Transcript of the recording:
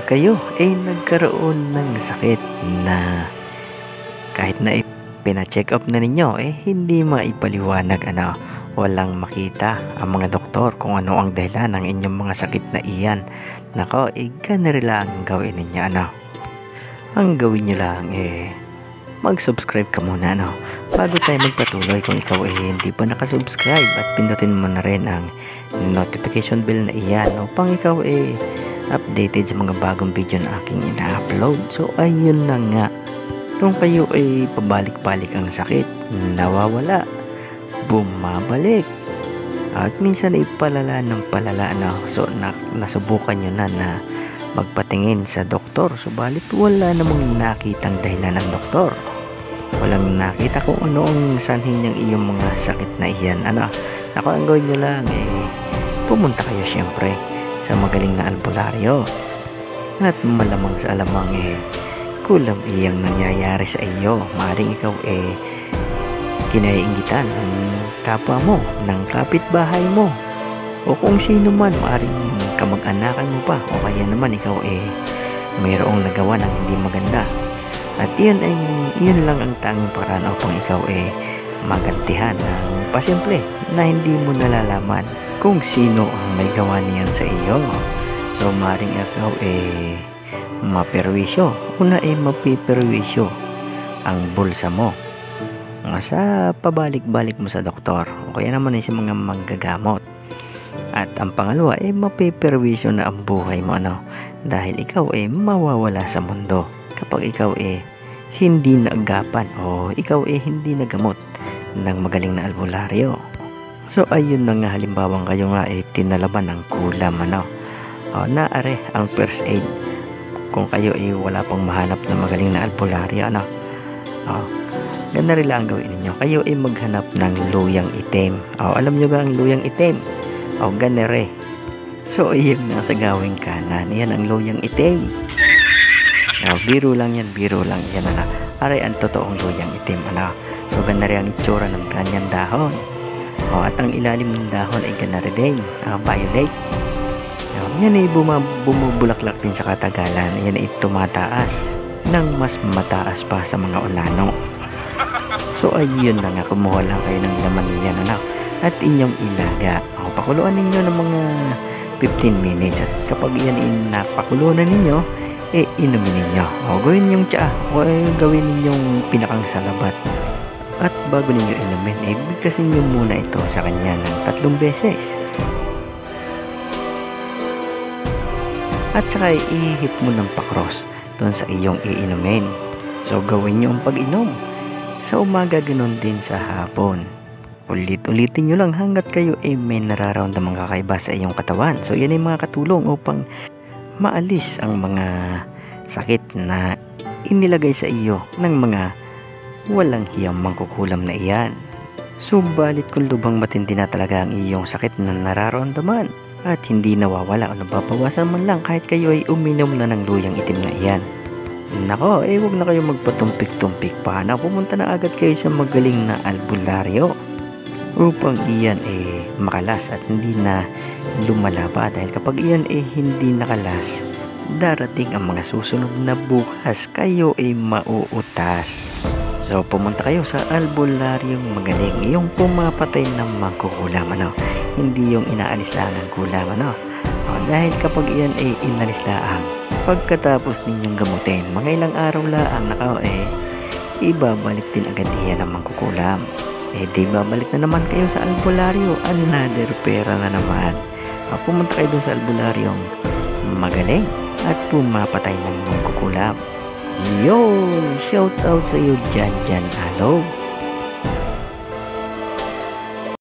Kapag kayo ay nagkaroon ng sakit na kahit na pina-check up na ninyo hindi maipaliwanag walang makita ang mga doktor kung ano ang dahilan ng inyong mga sakit na iyan. Nako, ganun lang ang gawin ninyo Ang gawin nyo lang mag-subscribe ka muna bago tayo magpatuloy. Kung ikaw hindi pa nakasubscribe, at pindutin mo na rin ang notification bell na iyan upang ikaw updated sa mga bagong video na aking ina-upload. So ayun na nga, kung kayo pabalik-balik ang sakit, nawawala, bumabalik, at minsan palala ng palala so nasubukan nyo na magpatingin sa doktor, subalit wala namang nakitang dahilan ng doktor. Walang nakita kung ano ang sanhin ng iyong mga sakit na iyan. Ako, ang gawin nyo lang pumunta kayo syempre sa magaling na albularyo, at malamang sa alamang kulang iyang nangyayari sa iyo. Maaaring ikaw kinaiingitan ng kapwa mo, ng kapitbahay mo, o kung sino man, maaaring kamag-anakan mo pa, o kaya naman ikaw mayroong nagawa ng hindi maganda, at iyon lang ang tanging paraan upang ikaw magantihan ng pasimple na hindi mo nalalaman kung sino ang may gawa niyan sa iyo. So maaaring ikaw maperwisyo, una mapiperwisyo ang bulsa mo sa pabalik-balik mo sa doktor, o kaya naman sa mga manggagamot. At ang pangalawa mapiperwisyo na ang buhay mo dahil ikaw mawawala sa mundo kapag ikaw hindi naagapan o ikaw hindi nagamot ng magaling na albularyo. So ayun na nga, halimbawang kayo nga tinalaban ng kulam naare ang first aid. Kung kayo wala pang mahanap na magaling na albularyo ganda rin lang ang gawin ninyo. Kayo maghanap ng luyang itim. Alam nyo ba ang luyang itim? Ganere. So iyon na sa gawing kanan, yan ang luyang itim. Biro lang yan aray ang totoong luyang itim So ganda rin ang itsura ng kanyang dahon. At ang ilalim ng dahon ay ganare din, violet. Yan bumubulaklak din sa katagalan. Yan tumataas ng mas mataas pa sa mga unano. So ayun na nga, kumuha lang kayo ng laman niyan at inyong ilaga. Pakuluan ninyo ng mga 15 minutes, at kapag yan napakuluan na ninyo, inumin ninyo. Gawin yung tsaa, o gawin ninyong pinakang salabat. At bago ninyo inumin, bigkasin nyo muna ito sa kanya ng 3 beses. At saka ihip mo ng pakros doon sa iyong iinumin. So gawin nyo ang pag-inom sa umaga, ganoon din sa hapon. Ulit-ulitin nyo lang hanggat kayo may nararamdamang kakaiba sa iyong katawan. So yan ay mga katulong upang maalis ang mga sakit na inilagay sa iyo ng mga walang hiyang mangkukulam na iyan. Subalit kung lubhang matindi na talaga ang iyong sakit na nararamdaman at hindi nawawala o nababawasan man lang kahit kayo ay uminom na ng luyang itim na iyan, nako, huwag na kayo magpatumpik-tumpik pa pumunta na agad kayo sa magaling na albularyo upang iyan makalas at hindi na lumala pa. Dahil kapag iyan hindi nakalas, darating ang mga susunod na bukas, kayo mauutas. So pumunta kayo sa albularyong magaling, yung pumapatay ng mangkukulam hindi yung inaalis lang ang kulam dahil kapag iyan inalis lang, pagkatapos ninyong gamutin, mga ilang araw lang ibabalik din agad iyan ang mangkukulam. Di babalik na naman kayo sa albularyo, another pera na naman. Pumunta kayo dun sa albularyong magaling at pumapatay ng mangkukulam. Yo! Shout out sa iyo dyan, Alo.